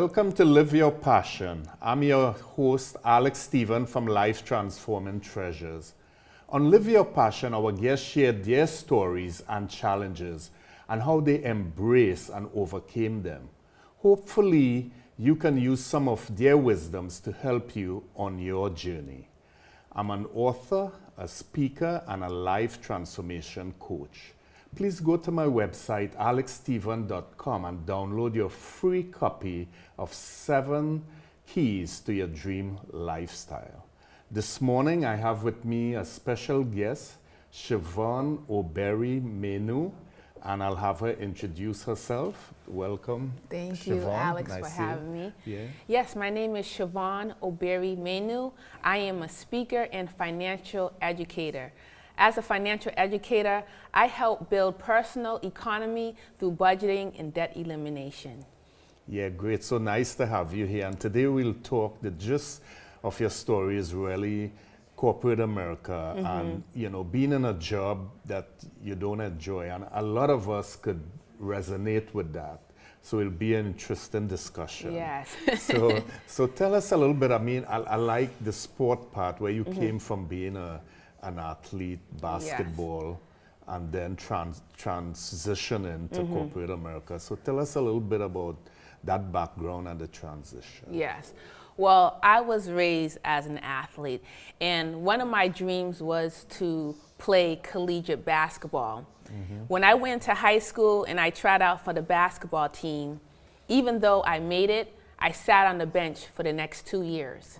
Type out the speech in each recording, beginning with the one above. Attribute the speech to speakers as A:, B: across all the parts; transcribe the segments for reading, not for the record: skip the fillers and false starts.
A: Welcome to Live Your Passion. I'm your host, Alex Stephen from Life Transforming Treasures. On Live Your Passion, our guests share their stories and challenges and how they embraced and overcame them. Hopefully, you can use some of their wisdoms to help you on your journey. I'm an author, a speaker, and a life transformation coach. Please go to my website, alexstephen.com, and download your free copy of 7 Keys to Your Dream Lifestyle. This morning, I have with me a special guest, Chivon Obiri Mainoo, and I'll have her introduce herself. Welcome,
B: Thank
A: Chivon.
B: you, Alex,
A: nice
B: for having me.
A: Yeah.
B: Yes, my name is Chivon Obiri Mainoo. I am a speaker and financial educator. As a financial educator, I help build personal economy through budgeting and debt elimination.
A: Yeah, great. So nice to have you here. And today we'll talk, the gist of your story is really corporate America and, you know, being in a job that you don't enjoy. And a lot of us could resonate with that. So it'll be an interesting discussion.
B: Yes.
A: so tell us a little bit. I mean, I like the sport part where you came from being an athlete, basketball, and then transitioning to corporate America. So tell us a little bit about that background and the transition.
B: Yes. Well, I was raised as an athlete, and one of my dreams was to play collegiate basketball. When I went to high school and I tried out for the basketball team, even though I made it, I sat on the bench for the next 2 years.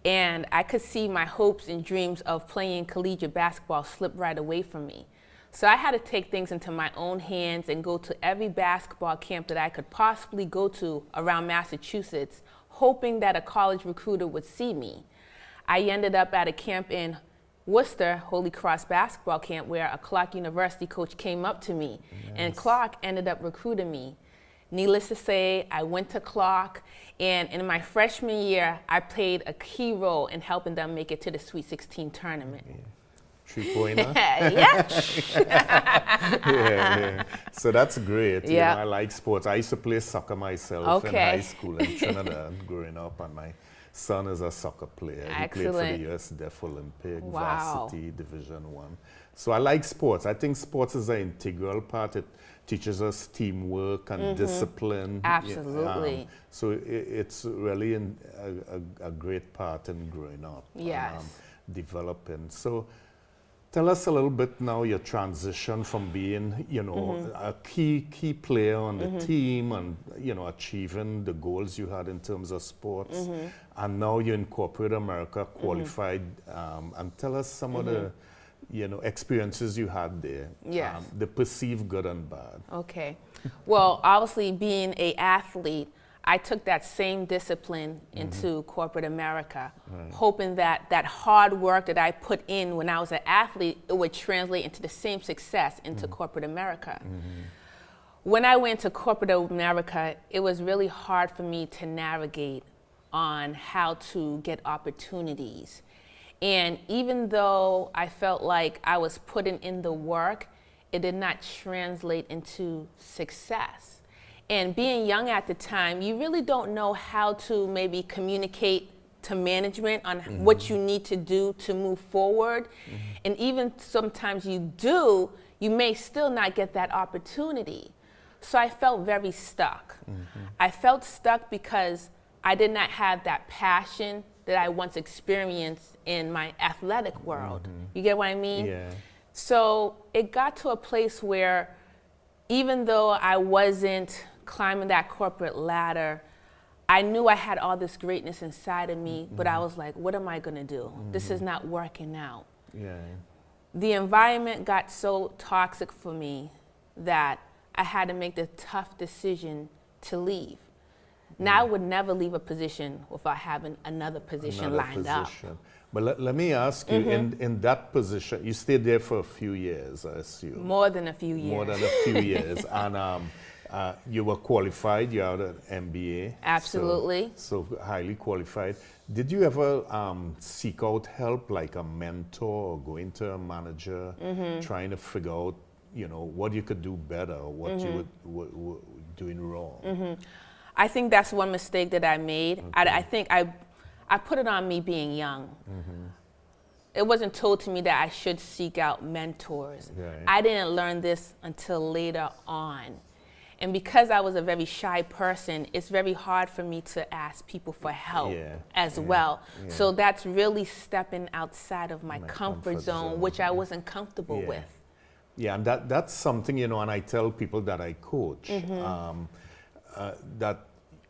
B: And I could see my hopes and dreams of playing collegiate basketball slip right away from me. So I had to take things into my own hands and go to every basketball camp that I could possibly go to around Massachusetts, hoping that a college recruiter would see me. I ended up at a camp in Worcester, Holy Cross basketball camp, where a Clark University coach came up to me, and Clark ended up recruiting me. Needless to say, I went to Clark, and in my freshman year, I played a key role in helping them make it to the Sweet 16 tournament.
A: Yeah. 3-pointer?
B: Yeah.
A: So that's great. You
B: Yeah.
A: know, I like sports. I used to play soccer myself in high school in Trinidad growing up, and my son is a soccer player. He played for the U.S. Deaf Olympic, varsity, Division 1. So I like sports. I think sports is an integral part. It teaches us teamwork and discipline.
B: Absolutely.
A: So it's really a great part in growing up.
B: Yes.
A: And, developing. So tell us a little bit now your transition from being, you know, a key player on the team and, you know, achieving the goals you had in terms of sports. And now you're in corporate America, qualified. And tell us some of the, you know, experiences you had there.
B: Yes.
A: The perceived good and bad.
B: Okay. Well, obviously being an athlete, I took that same discipline into corporate America, hoping that that hard work that I put in when I was an athlete, it would translate into the same success into corporate America. When I went to corporate America, it was really hard for me to navigate on how to get opportunities. And even though I felt like I was putting in the work, it did not translate into success. And being young at the time, you really don't know how to maybe communicate to management on what you need to do to move forward. And even sometimes you do, you may still not get that opportunity. So I felt very stuck. I felt stuck because I did not have that passion that I once experienced in my athletic world. You get what I mean?
A: Yeah.
B: So it got to a place where even though I wasn't climbing that corporate ladder, I knew I had all this greatness inside of me, but I was like, what am I gonna do? This is not working out.
A: Yeah.
B: The environment got so toxic for me that I had to make the tough decision to leave. Now I would never leave a position without having another position lined up.
A: But let me ask you, in that position, you stayed there for a few years, I assume.
B: More than a few years.
A: More than a few years. And you were qualified, you had an MBA.
B: Absolutely.
A: So highly qualified. Did you ever seek out help, like a mentor or going to a manager, trying to figure out, you know, what you could do better or what you were doing wrong?
B: I think that's one mistake that I made.
A: Okay.
B: I think I put it on me being young. It wasn't told to me that I should seek out mentors.
A: Right.
B: I didn't learn this until later on. And because I was a very shy person, it's very hard for me to ask people for help as well. Yeah. So that's really stepping outside of my comfort zone, which I wasn't comfortable with.
A: Yeah, and that's something, you know, and I tell people that I coach, that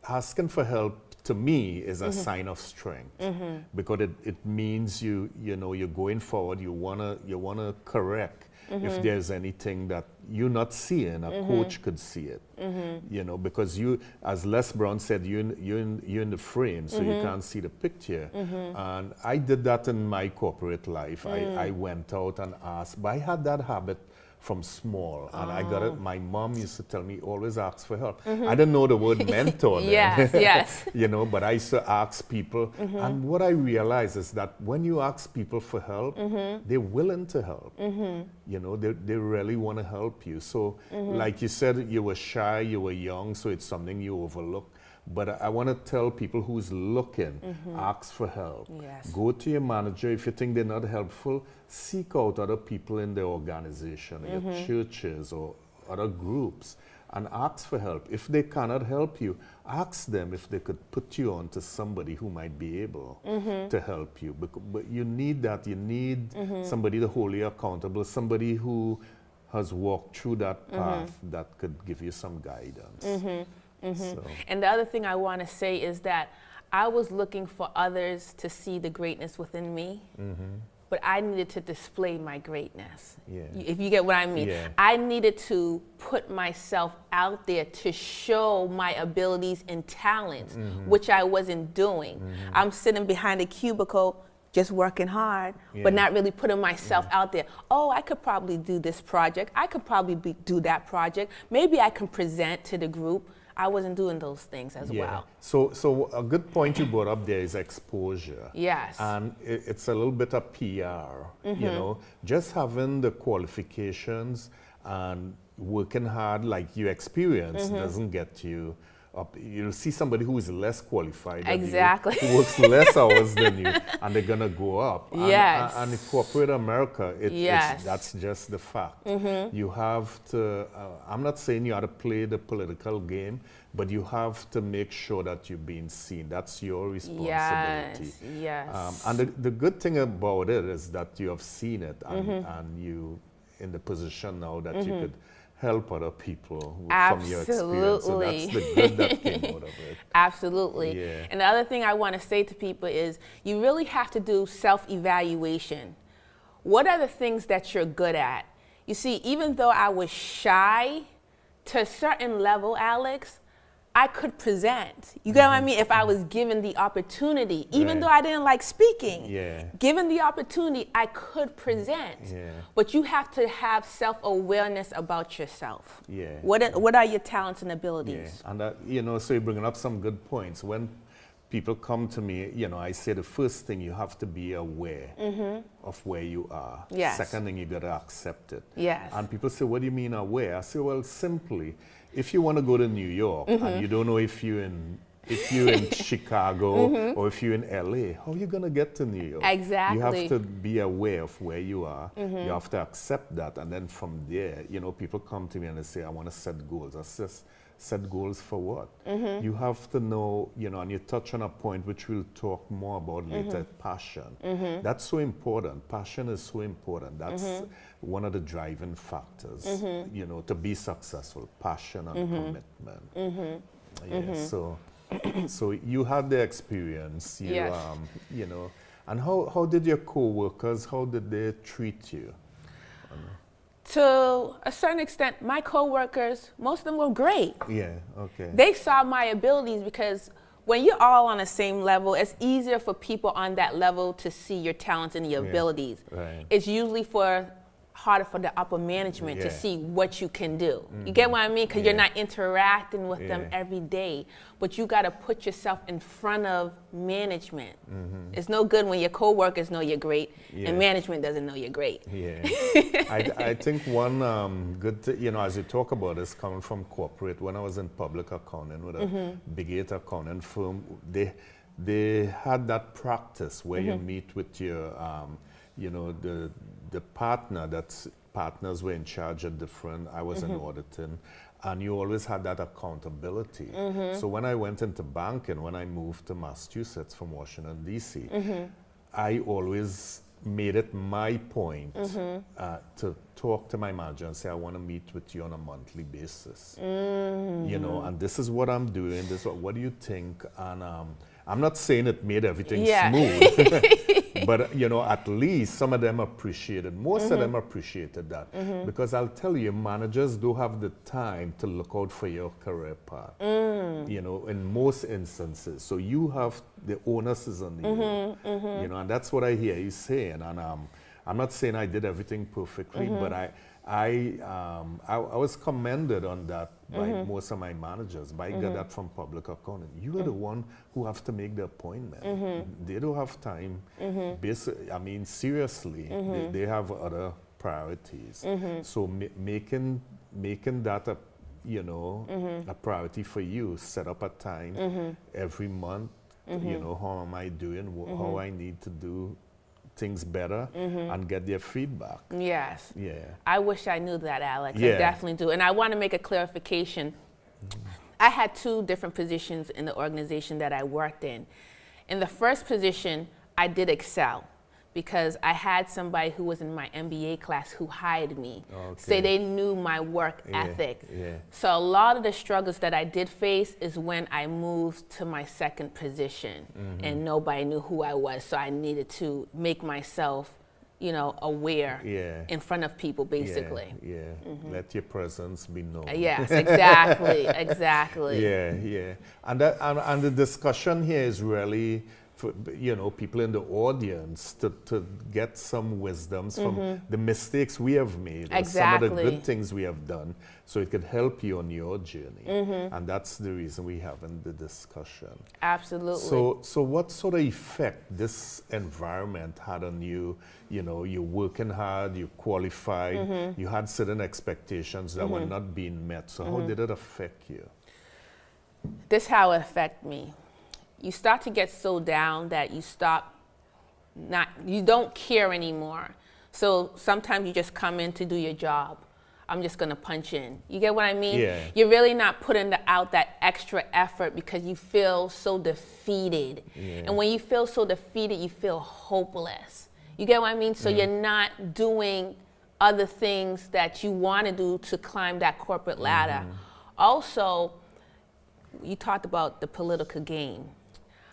A: asking for help to me is a sign of strength, because it means you know, you're going forward, you wanna correct if there's anything that you're not seeing, a coach could see it, you know, because you, as Les Brown said, you're in the frame, so you can't see the picture. And I did that in my corporate life. I went out and asked, but I had that habit from small, and I got it. My mom used to tell me, always ask for help. I didn't know the word mentor then.
B: Yes.
A: You know, but I used to ask people, and what I realized is that when you ask people for help, they're willing to help. You know, they really want to help you. So, like you said, you were shy, you were young, so it's something you overlook. But I want to tell people who's looking, ask for help.
B: Yes.
A: Go to your manager. If you think they're not helpful, seek out other people in the organization, your churches or other groups, and ask for help. If they cannot help you, ask them if they could put you on to somebody who might be able to help you. But you need that. You need somebody to hold you accountable, somebody who has walked through that path that could give you some guidance. So.
B: And the other thing I want to say is that I was looking for others to see the greatness within me, but I needed to display my greatness. If you get what I mean. I needed to put myself out there to show my abilities and talents, which I wasn't doing. I'm sitting behind a cubicle just working hard, but not really putting myself out there. Oh, I could probably do this project. I could probably do that project. Maybe I can present to the group. I wasn't doing those things as well.
A: So a good point you brought up there is exposure.
B: Yes.
A: And it's a little bit of PR, you know, just having the qualifications and working hard like you experience doesn't get you up. You'll see somebody who is less qualified than you, who works less hours than you, and they're gonna go up. And in corporate America, that's just the fact. You have to, I'm not saying you have to play the political game, but you have to make sure that you're being seen. That's your responsibility. And the good thing about it is that you have seen it, and you in the position now that you could help other people from your experience. So that's the good that came out of it.
B: Absolutely. And the other thing I want to say to people is you really have to do self-evaluation. What are the things that you're good at? You see, even though I was shy, to a certain level, Alex, I could present. You get what I mean? If I was given the opportunity, even though I didn't like speaking, given the opportunity, I could present. But you have to have self-awareness about yourself. What are your talents and abilities?
A: And you know, so you're bringing up some good points. When people come to me, you know, I say the first thing, you have to be aware of where you are. Second thing, you got to accept it. And people say, what do you mean aware? I say, well, simply, if you want to go to New York and you don't know if you're in Chicago or if you're in LA, how are you going to get to New York? You have to be aware of where you are. You have to accept that. And then from there, you know, people come to me and they say, I want to set goals. I say, set goals for what? You have to know, you know, and you touch on a point which we'll talk more about later, passion. That's so important. Passion is so important. That's one of the driving factors, you know, to be successful, passion and commitment. So you had the experience, you know, and how did your co-workers, how did they treat you?
B: To a certain extent, my coworkers, most of them were great.
A: Okay.
B: They saw my abilities because when you're all on the same level, it's easier for people on that level to see your talents and your abilities. It's usually for harder for the upper management to see what you can do. You get what I mean? Because you're not interacting with them every day. But you got to put yourself in front of management. It's no good when your coworkers know you're great and management doesn't know you're great.
A: Yeah. I think one good, as you talk about this coming from corporate, when I was in public accounting with a big 8 accounting firm, they had that practice where you meet with your, the partner, that's partners were in charge of different, I was in auditing, and you always had that accountability. So when I went into banking, when I moved to Massachusetts from Washington, D.C., I always made it my point to talk to my manager and say, I want to meet with you on a monthly basis. And this is what I'm doing, what do you think? And I'm not saying it made everything smooth, but at least some of them appreciated, most of them appreciated that. Because I'll tell you, managers do have the time to look out for your career path, in most instances. So you have, the onus is on you, and that's what I hear you saying. And I'm not saying I did everything perfectly, but I was commended on that by most of my managers. But I got that from public accounting. You are the one who have to make the appointment. They don't have time. Seriously, they have other priorities. So making that a priority for you. Set up a time every month. How am I doing? How I need to do things better and get their feedback.
B: Yes.
A: Yeah.
B: I wish I knew that, Alex. I definitely do. And I want to make a clarification. I had 2 different positions in the organization that I worked in. In the first position, I did excel because I had somebody who was in my MBA class who hired me. So they knew my work ethic. So a lot of the struggles that I did face is when I moved to my second position and nobody knew who I was. So I needed to make myself, aware in front of people, basically.
A: Let your presence be known.
B: Yes, exactly, exactly.
A: And the discussion here is really for, people in the audience to get some wisdoms from the mistakes we have made, or some of the good things we have done, so it could help you on your journey. And that's the reason we have in the discussion.
B: Absolutely.
A: So what sort of effect this environment had on you? You're working hard, you qualified, you had certain expectations that were not being met. So how did it affect you?
B: This how it affected me. You start to get so down that you don't care anymore. So sometimes you just come in to do your job. I'm just gonna punch in. You get what I mean?
A: Yeah.
B: You're really not putting out that extra effort because you feel so defeated. And when you feel so defeated, you feel hopeless. You get what I mean? So you're not doing other things that you wanna do to climb that corporate ladder. Also, you talked about the political game.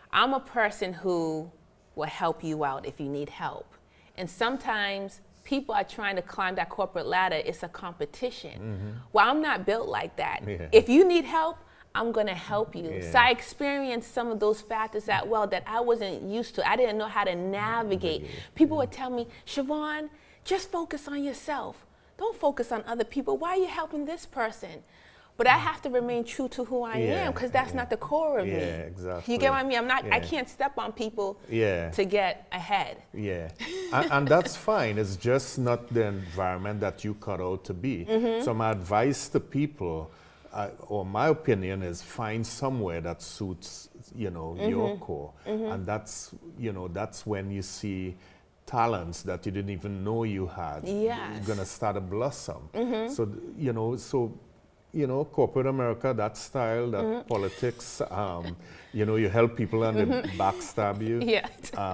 B: I'm a person who will help you out if you need help. And sometimes people are trying to climb that corporate ladder. It's a competition. Well, I'm not built like that. If you need help, I'm gonna help you. So I experienced some of those factors that I wasn't used to. I didn't know how to navigate. People would tell me, Chivon, just focus on yourself. Don't focus on other people. Why are you helping this person? But I have to remain true to who I am because that's not the core of me.
A: Exactly.
B: You get what I mean? I can't step on people to get ahead.
A: And that's fine. It's just not the environment that you cut out to be. So my advice to people, or my opinion, is find somewhere that suits, your core. And that's when you see talents that you didn't even know you had. You're gonna start to blossom. So corporate America, that style, that politics, you help people and they backstab you.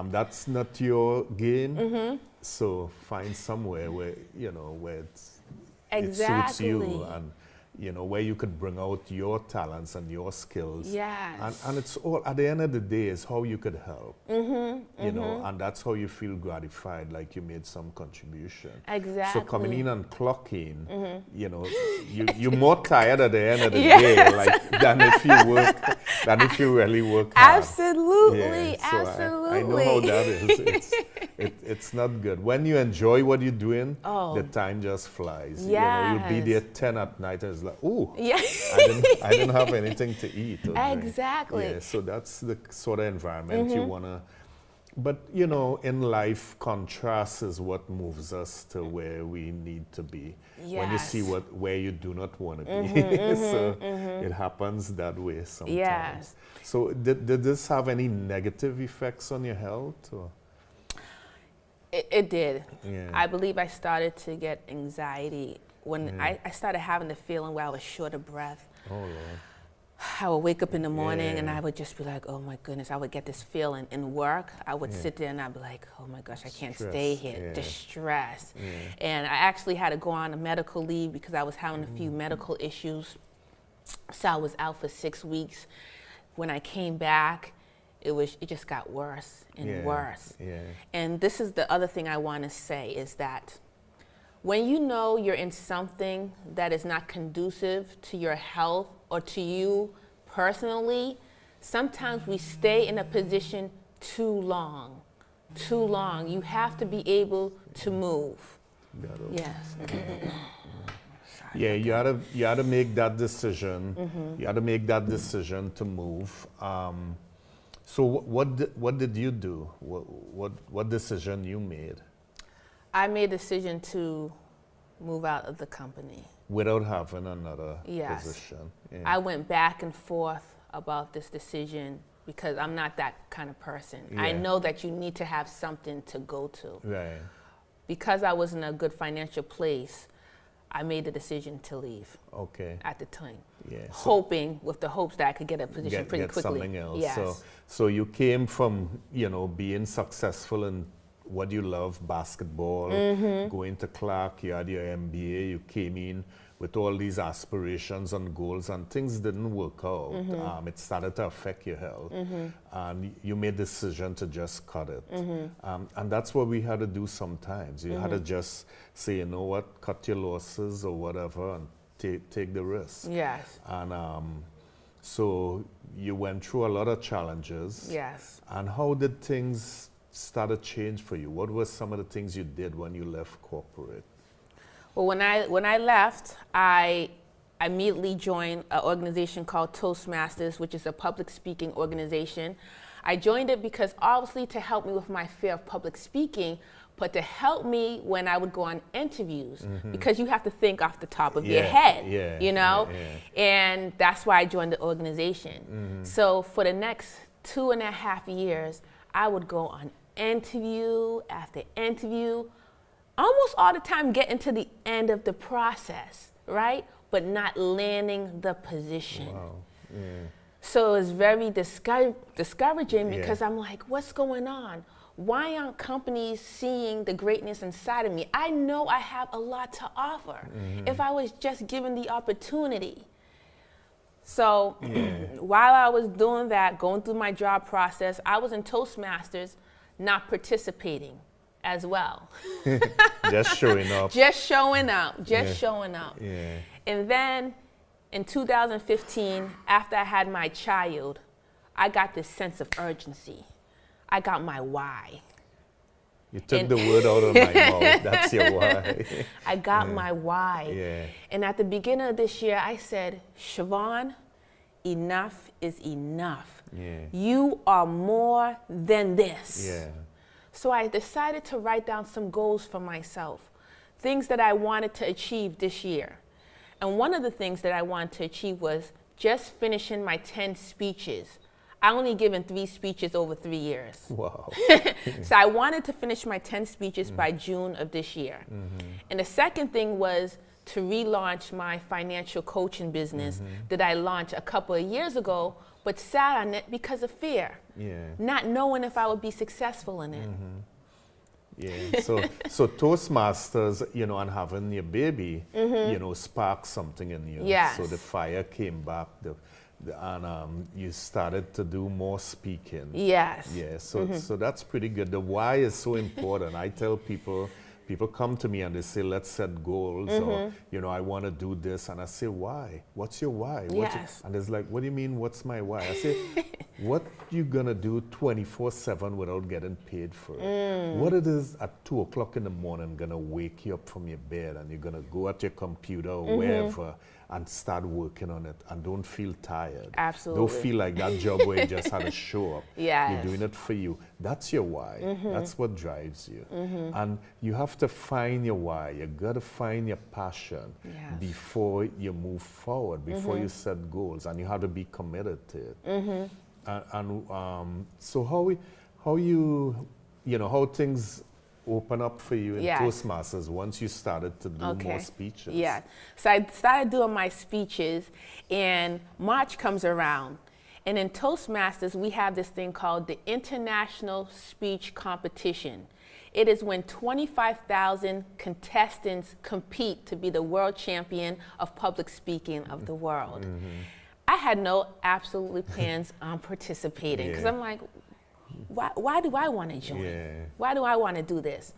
A: That's not your game. So find somewhere where, where it suits you and, where you could bring out your talents and your skills. And it's all, at the end of the day, is how you could help. And that's how you feel gratified, like you made some contribution. So coming in and clocking, you're more tired at the end of the day, than if you really work hard.
B: Absolutely,
A: So
B: Absolutely.
A: I know how that is. It's not good. When you enjoy what you're doing, the time just flies.
B: Yes.
A: You'll be there 10 at night and it's like, ooh,
B: Yeah.
A: I didn't have anything to eat or drink.
B: Exactly.
A: Yeah, so that's the sort of environment you want to. But, you know, in life, contrast is what moves us to where we need to be.
B: Yes.
A: When you see where you do not want to be. So it happens that way sometimes.
B: Yes.
A: So did this have any negative effects on your health? Or?
B: It did.
A: Yeah.
B: I believe I started to get anxiety when I started having the feeling where I was short of breath.
A: Oh, Lord.
B: I would wake up in the morning and I would just be like, oh my goodness, I would get this feeling. In work, I would sit there and I'd be like, oh my gosh, I can't stay here. Distress. And I actually had to go on a medical leave because I was having a few medical issues. So I was out for 6 weeks. When I came back, it just got worse and worse. And this is the other thing I want to say is that when you know you're in something that is not conducive to your health or to you personally, sometimes we stay in a position too long. You have to be able to move. Yes.
A: Yeah, you had to make that decision. You had to make that decision to move. So what did you do? What decision you made?
B: I made a decision to move out of the company.
A: Without having another position. Yeah.
B: I went back and forth about this decision because I'm not that kind of person. I know that you need to have something to go to.
A: Right.
B: Because I was in a good financial place, I made the decision to leave.
A: Okay.
B: At the time.
A: Yeah.
B: Hoping with the hopes that I could get a position pretty quickly.
A: Something else.
B: Yes.
A: So you came from, being successful in what you love, basketball, going to Clark, you had your MBA, you came in with all these aspirations and goals, and things didn't work out. It started to affect your health, and you made the decision to just cut it. And that's what we had to do sometimes. You had to just say, you know what, cut your losses or whatever, and take the risk.
B: Yes.
A: And so you went through a lot of challenges.
B: Yes.
A: And how did things start to change for you? What were some of the things you did when you left corporate?
B: Well, when I left, I immediately joined an organization called Toastmasters, which is a public speaking organization. I joined it because obviously to help me with my fear of public speaking, but to help me when I would go on interviews, because you have to think off the top of your head, and that's why I joined the organization. So for the next 2.5 years, I would go on interview after interview, almost all the time getting to the end of the process, right? But not landing the position.
A: Wow. Yeah.
B: So it was very discouraging because I'm like, what's going on? Why aren't companies seeing the greatness inside of me? I know I have a lot to offer if I was just given the opportunity. So while I was doing that, going through my job process, I was in Toastmasters, not participating as well.
A: Just showing up.
B: Just showing up. Showing up.
A: Yeah.
B: And then in 2015, after I had my child, I got this sense of urgency. I got my why.
A: You took the word out of my mouth. That's your why.
B: I got my why.
A: Yeah.
B: And at the beginning of this year, I said, Chivon, enough is enough.
A: Yeah.
B: You are more than this.
A: Yeah.
B: So I decided to write down some goals for myself, things that I wanted to achieve this year. And one of the things that I wanted to achieve was just finishing my 10 speeches. I only given 3 speeches over 3 years.
A: Wow.
B: So I wanted to finish my 10 speeches by June of this year. And the second thing was to relaunch my financial coaching business that I launched a couple of years ago, but sat on it because of fear.
A: Yeah.
B: Not knowing if I would be successful in it.
A: Yeah. So Toastmasters, and having your baby, sparked something in you.
B: Yes.
A: So the fire came back. And you started to do more speaking.
B: Yes.
A: Yeah, so that's pretty good. The why is so important. I tell people people come to me and they say, let's set goals, or, you know, I want to do this. And I say, why? What's your why?
B: Yes.
A: And it's like, what do you mean, what's my why? I say, what you going to do 24/7 without getting paid for it? What it is at 2 o'clock in the morning going to wake you up from your bed and you're going to go at your computer or wherever and start working on it and don't feel tired.
B: Absolutely.
A: Don't feel like that job where you just had to show up.
B: Yes.
A: You're doing it for you. That's your why. That's what drives you. And you have to find your why. You got to find your passion before you move forward, before you set goals, and you have to be committed to it. So how things open up for you in Toastmasters once you started to do more speeches?
B: Yeah. So I started doing my speeches, and March comes around. And in Toastmasters, we have this thing called the International Speech Competition. It is when 25,000 contestants compete to be the world champion of public speaking of the world. I had no absolutely plans on participating because I'm like, why do I want to join? Why do I want to do this?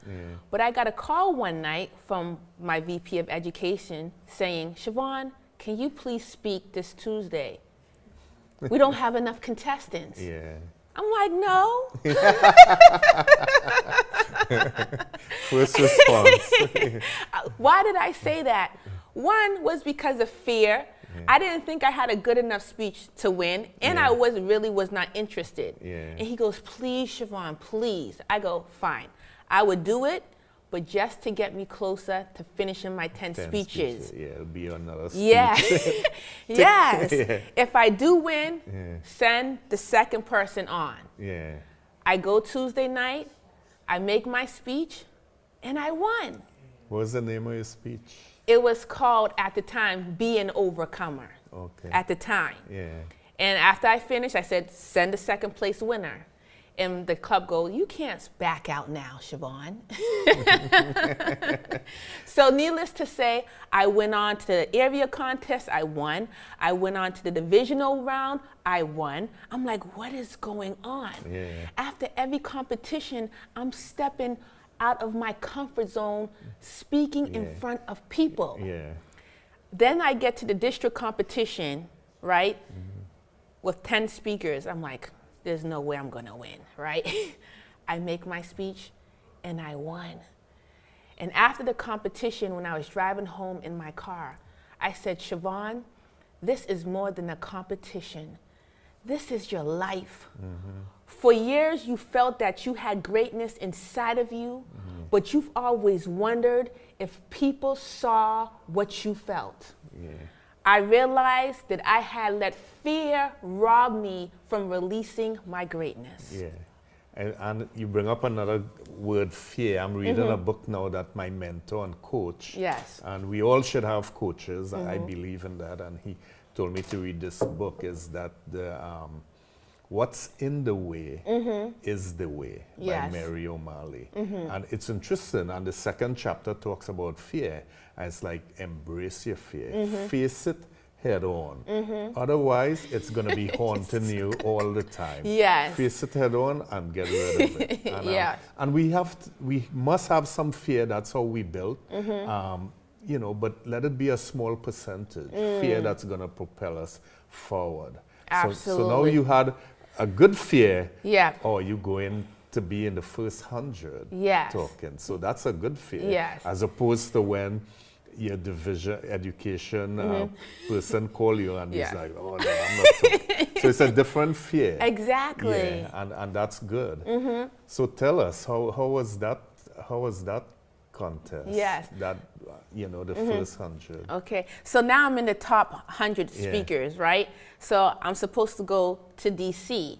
B: But I got a call one night from my VP of Education saying, Chivon, can you please speak this Tuesday? We don't have enough contestants. I'm like, no.
A: First response.
B: Why did I say that? One was because of fear. I didn't think I had a good enough speech to win, and I was not interested. And he goes, please, Chivon, please. I go, fine. I would do it, but just to get me closer to finishing my 10 speeches.
A: It'll be another speech.
B: Yes. If I do win, send the second person on. I go Tuesday night, I make my speech, and I won.
A: What was the name of your speech?
B: It was called, at the time, Be an Overcomer. At the time. And after I finished, I said, send the second place winner. And the club goes, you can't back out now, Chivon. So needless to say, I went on to the area contest, I won. I went on to the divisional round, I won. I'm like, what is going on? After every competition, I'm stepping out of my comfort zone, speaking in front of people. Then I get to the district competition, right? With 10 speakers. I'm like, there's no way I'm gonna win, right? I make my speech and I won. And after the competition, when I was driving home in my car, I said, Chivon, this is more than a competition. This is your life. For years, you felt that you had greatness inside of you, but you've always wondered if people saw what you felt. I realized that I had let fear rob me from releasing my greatness.
A: And you bring up another word, fear. I'm reading a book now that my mentor and coach, and we all should have coaches, I believe in that, and he told me to read this book, is that the What's in the Way is the Way by Mary O'Malley. And it's interesting, and the second chapter talks about fear, and it's like, embrace your fear. Face it head on. Otherwise, it's going to be haunting you all the time. Face it head on and get rid of it. And, and we must have some fear. That's how we built. You know, but let it be a small percentage. Fear that's going to propel us forward. So now you had a good fear, or you going to be in the first 100 talking. So that's a good fear, as opposed to when your division education person call you and he's like, oh no, I'm not talking. So it's a different fear.
B: Exactly.
A: And that's good. So tell us, how was that contest? That, you know, the first 100.
B: Okay, so now I'm in the top 100 speakers, right? So I'm supposed to go to DC.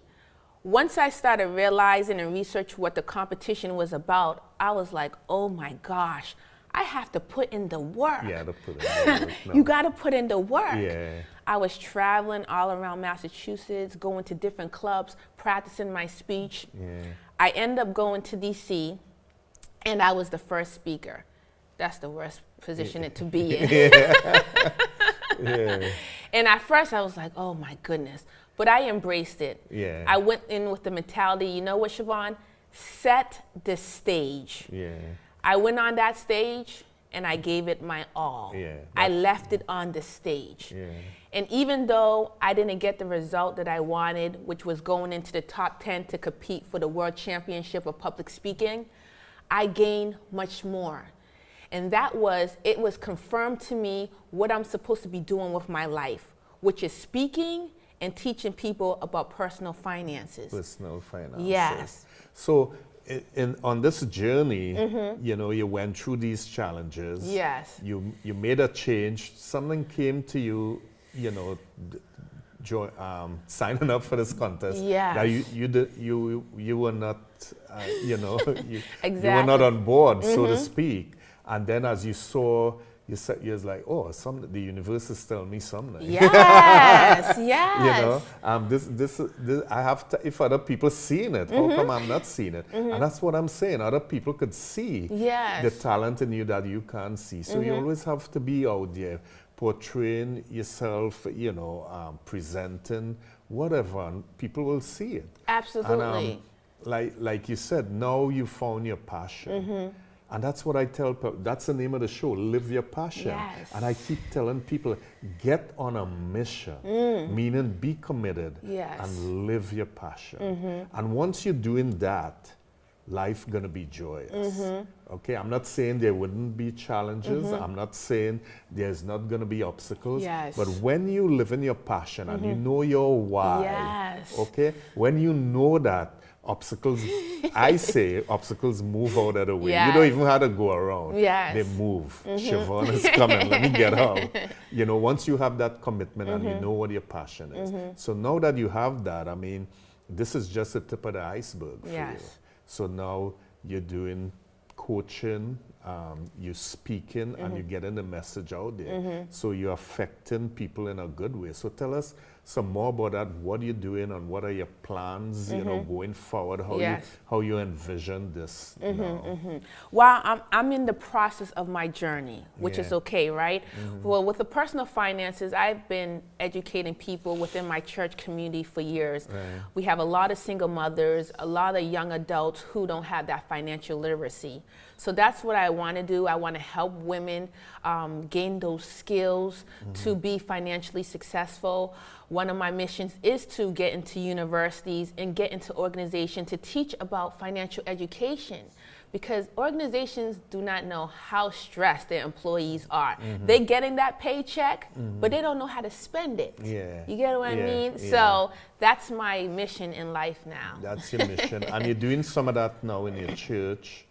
B: Once I started realizing and research what the competition was about, I was like, oh my gosh, I have to put in the work.
A: To put in the work. No.
B: You got to put in the work. I was traveling all around Massachusetts, going to different clubs, practicing my speech. I ended up going to DC, and I was the first speaker. That's the worst position to be in. And at first I was like, oh my goodness. But I embraced it. I went in with the mentality, you know what, Chivon? Set the stage. I went on that stage and I gave it my all.
A: Yeah,
B: I left it on the stage.
A: Yeah.
B: And even though I didn't get the result that I wanted, which was going into the top 10 to compete for the World Championship of Public Speaking, I gained much more. And it was confirmed to me what I'm supposed to be doing with my life, which is speaking and teaching people about personal finances.
A: Personal finances.
B: Yes.
A: So on this journey, you know, you went through these challenges.
B: Yes.
A: You made a change. Something came to you, you know, signing up for this contest.
B: Yes.
A: That you were not, you know, you
B: Exactly.
A: were not on board, so to speak. And then as you saw, you was like, oh, the universe is telling me something.
B: Yes, yes.
A: You know, this I have to, if other people seeing it, how come I'm not seeing it? And that's what I'm saying. Other people could see the talent in you that you can't see. So you always have to be out there, portraying yourself, you know, presenting, whatever, and people will see it.
B: Absolutely.
A: And, like you said, now you found your passion. And that's what I tell people. That's the name of the show, Live Your Passion.
B: Yes.
A: And I keep telling people, get on a mission, meaning be committed and live your passion. And once you're doing that, life gonna be joyous. Okay, I'm not saying there wouldn't be challenges. I'm not saying there's not gonna be obstacles.
B: Yes.
A: But when you live in your passion and you know your why,
B: Yes.
A: okay, when you know that, obstacles, I say obstacles move out of the way.
B: Yes.
A: You don't even have to go around.
B: Yes.
A: They move. Chivon is coming, let me get out. You know, once you have that commitment and you know what your passion is. So now that you have that, I mean, this is just the tip of the iceberg for you. So now you're doing coaching, you're speaking, and you're getting the message out there. So you're affecting people in a good way. So tell us some more about that. What are you doing and what are your plans, you know, going forward? How you envision this now?
B: Well, I'm in the process of my journey, which is okay, right? Well, with the personal finances, I've been educating people within my church community for years. We have a lot of single mothers, a lot of young adults who don't have that financial literacy. So that's what I want to do. I want to help women gain those skills to be financially successful. One of my missions is to get into universities and get into organizations to teach about financial education, because organizations do not know how stressed their employees are. They're getting that paycheck, but they don't know how to spend it. You get what I mean? So that's my mission in life now.
A: That's your mission. And you're doing some of that now in your church.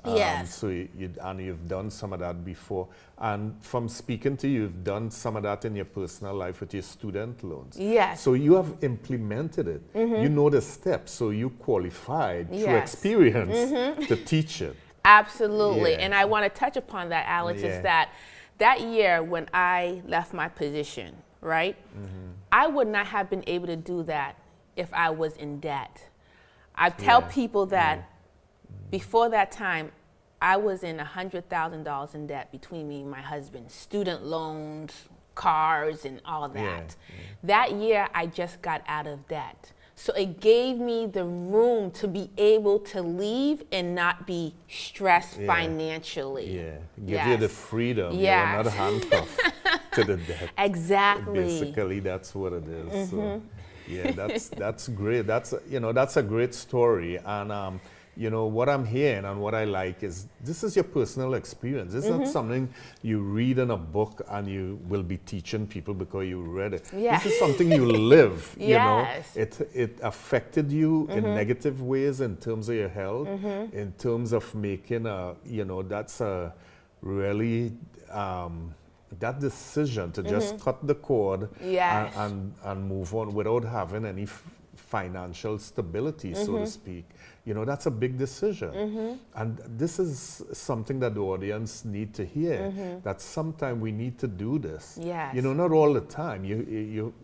B: Yes.
A: So you've done some of that before. And from speaking to you, you've done some of that in your personal life with your student loans.
B: Yes.
A: So you have implemented it. You know the steps, so you qualified through experience to teach it.
B: Absolutely. And I want to touch upon that, Alex, is that year when I left my position, right, I would not have been able to do that if I was in debt. I tell people that before that time, I was in $100,000 in debt between me and my husband, student loans, cars, and all of that. That year, I just got out of debt. So it gave me the room to be able to leave and not be stressed financially.
A: Give you the freedom. You are not handcuffed to the debt.
B: Exactly.
A: Basically, that's what it is. So, that's great. That's a great story. And you know, what I'm hearing and what I like is this is your personal experience. This is not something you read in a book and you will be teaching people because you read it. This is something you live, you know. It affected you in negative ways in terms of your health, in terms of making a, you know, that's a really, that decision to just cut the cord and move on without having any financial stability, so to speak. You know, that's a big decision. And this is something that the audience need to hear, that sometime we need to do this. You know, not all the time. You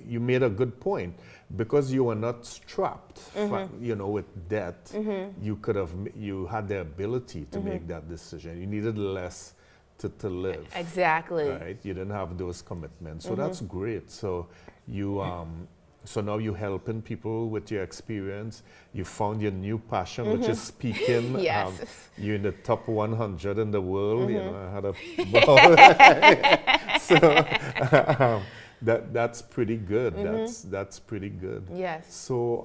A: made a good point. Because you were not strapped, you know, with debt, you had the ability to make that decision. You needed less to live.
B: Exactly.
A: Right? You didn't have those commitments. So that's great. So you So now you're helping people with your experience. You found your new passion, which is speaking.
B: Yes.
A: You're in the top 100 in the world. You know, I had a so that's pretty good. That's pretty good.
B: Yes.
A: So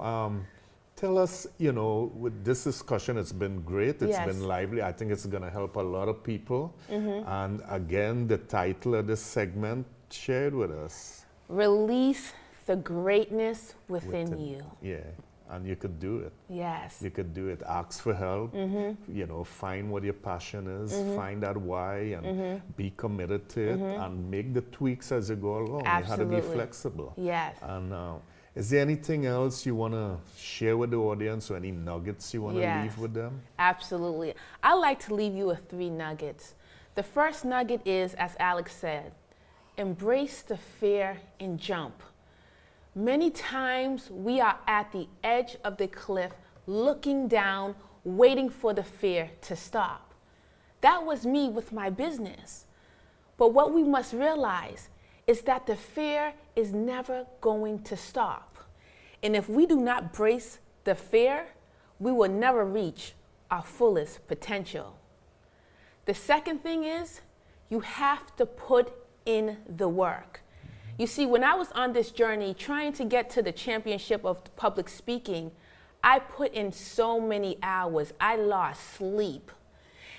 A: tell us, you know, with this discussion, it's been great. It's
B: Yes.
A: been lively. I think it's going to help a lot of people. And again, the title of this segment, share it with us.
B: Release the greatness within you.
A: Yeah, and you could do it.
B: Yes.
A: You could do it. Ask for help. You know, find what your passion is. Find out why, and be committed to it, and make the tweaks as you go along.
B: Absolutely.
A: You have to be flexible.
B: Yes.
A: And is there anything else you want to share with the audience, or any nuggets you want to
B: Yes.
A: leave with them?
B: Absolutely. I like to leave you with 3 nuggets. The first nugget is, as Alex said, embrace the fear and jump. Many times we are at the edge of the cliff, looking down, waiting for the fear to stop. That was me with my business. But what we must realize is that the fear is never going to stop. And if we do not brace the fear, we will never reach our fullest potential. The second thing is, you have to put in the work. You see, when I was on this journey trying to get to the championship of public speaking, I put in so many hours. I lost sleep.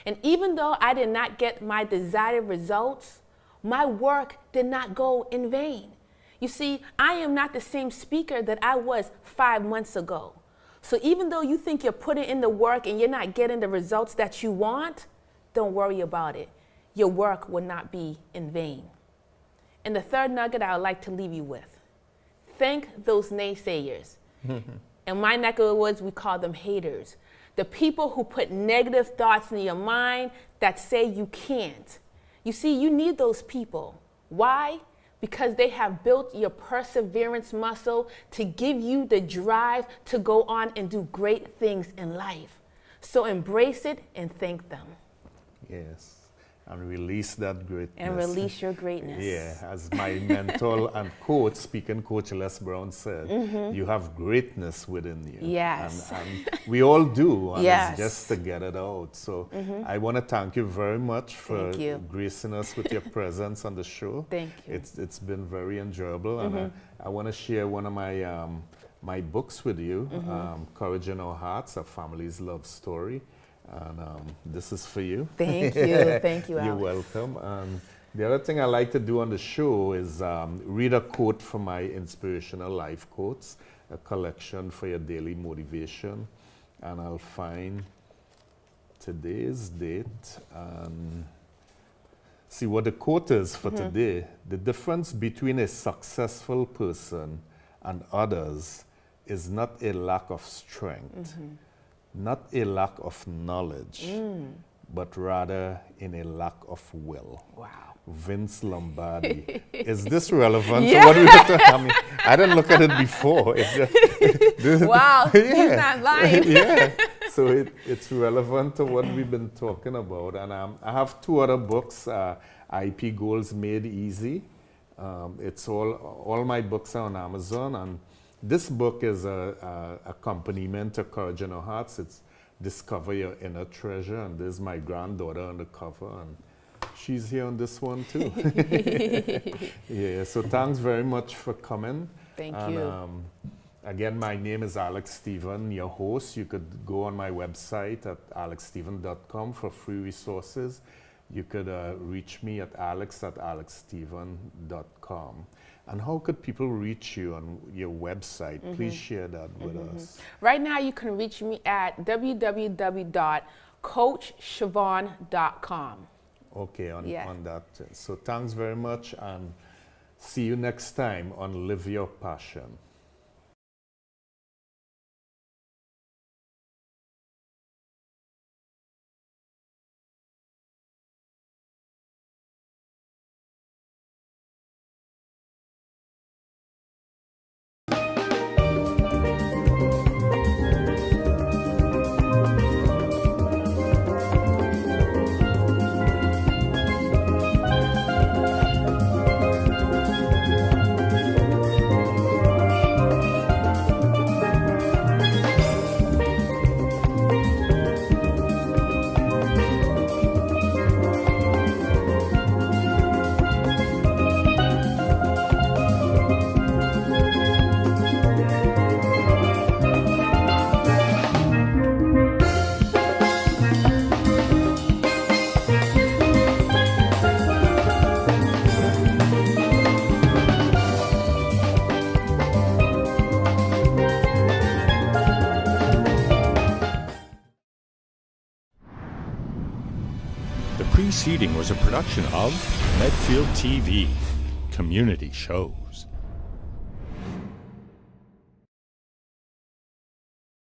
B: And even though I did not get my desired results, my work did not go in vain. You see, I am not the same speaker that I was 5 months ago. So even though you think you're putting in the work and you're not getting the results that you want, don't worry about it. Your work will not be in vain. And the third nugget I would like to leave you with, thank those naysayers. In my neck of the woods, we call them haters. The people who put negative thoughts in your mind that say you can't. You see, you need those people. Why? Because they have built your perseverance muscle to give you the drive to go on and do great things in life. So embrace it and thank them.
A: Yes. And release that greatness.
B: And release your greatness.
A: Yeah, as my mentor and coach, speaking coach Les Brown said, you have greatness within you.
B: Yes.
A: And we all do, and
B: Yes.
A: it's just to get it out. So I want to thank you very much for gracing us with your presence on the show.
B: Thank you.
A: It's been very enjoyable, and I want to share one of my my books with you, Courage in Our Hearts, A Family's Love Story. And this is for you.
B: Thank you. Thank you, Alex.
A: You're welcome. The other thing I like to do on the show is read a quote from my inspirational life quotes, a collection for your daily motivation. And I'll find today's date and see what the quote is for today. The difference between a successful person and others is not a lack of strength, not a lack of knowledge, but rather in a lack of will.
B: Wow.
A: Vince Lombardi. Is this relevant to what we looked at? I mean, I didn't look at it before.
B: Wow, he's not lying.
A: Yeah. So it's relevant to what we've been talking about. And I have 2 other books, IP Goals Made Easy. It's all my books are on Amazon. And this book is a accompaniment to Courage in Our Hearts. It's Discover Your Inner Treasure. And there's my granddaughter on the cover. And she's here on this one too. Yeah, so thanks very much for coming.
B: Thank you.
A: Again, my name is Alex Stephen, your host. You could go on my website at alexstephen.com for free resources. You could reach me at alex@alexstephen.com. And how could people reach you on your website? Please share that with us.
B: Right now, you can reach me at www.coachchivon.com.
A: Okay, on that. So thanks very much, and see you next time on Live Your Passion.
C: preceding was a production of Medfield TV, Community Shows.